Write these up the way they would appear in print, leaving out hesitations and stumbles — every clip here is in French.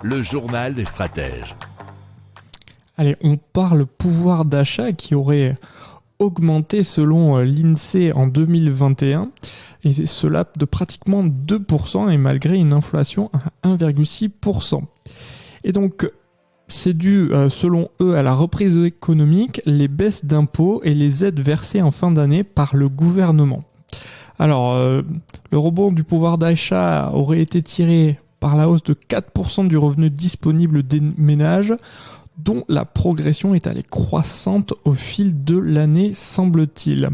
Le journal des stratèges. Allez, on parle pouvoir d'achat qui aurait augmenté selon l'INSEE en 2021, et cela de pratiquement 2%, et malgré une inflation à 1,6%. Et donc, c'est dû, selon eux, à la reprise économique, les baisses d'impôts et les aides versées en fin d'année par le gouvernement. Alors, le rebond du pouvoir d'achat aurait été tiré par la hausse de 4% du revenu disponible des ménages, dont la progression est allée croissante au fil de l'année, semble-t-il.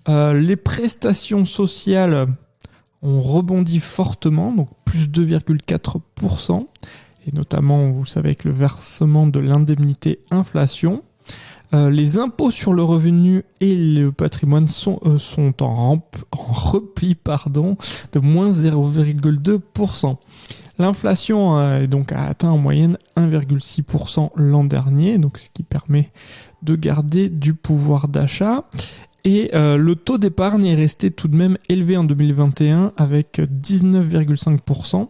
Les prestations sociales ont rebondi fortement, donc plus 2,4%, et notamment, vous savez, avec le versement de l'indemnité inflation. Les impôts sur le revenu et le patrimoine sont en repli de moins 0,2%. L'inflation a atteint en moyenne 1,6% l'an dernier, donc ce qui permet de garder du pouvoir d'achat. Et le taux d'épargne est resté tout de même élevé en 2021 avec 19,5%.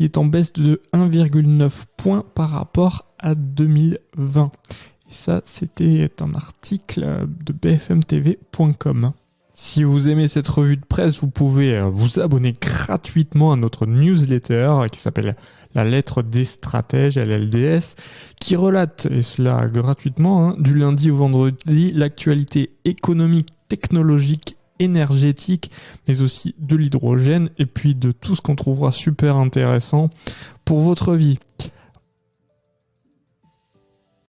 Il est en baisse de 1,9 points par rapport à 2020. Et ça, c'était un article de bfmtv.com. Si vous aimez cette revue de presse, vous pouvez vous abonner gratuitement à notre newsletter qui s'appelle La Lettre des Stratèges, LLDS, qui relate, et cela gratuitement, du lundi au vendredi, l'actualité économique, technologique, énergétique, mais aussi de l'hydrogène, et puis de tout ce qu'on trouvera super intéressant pour votre vie.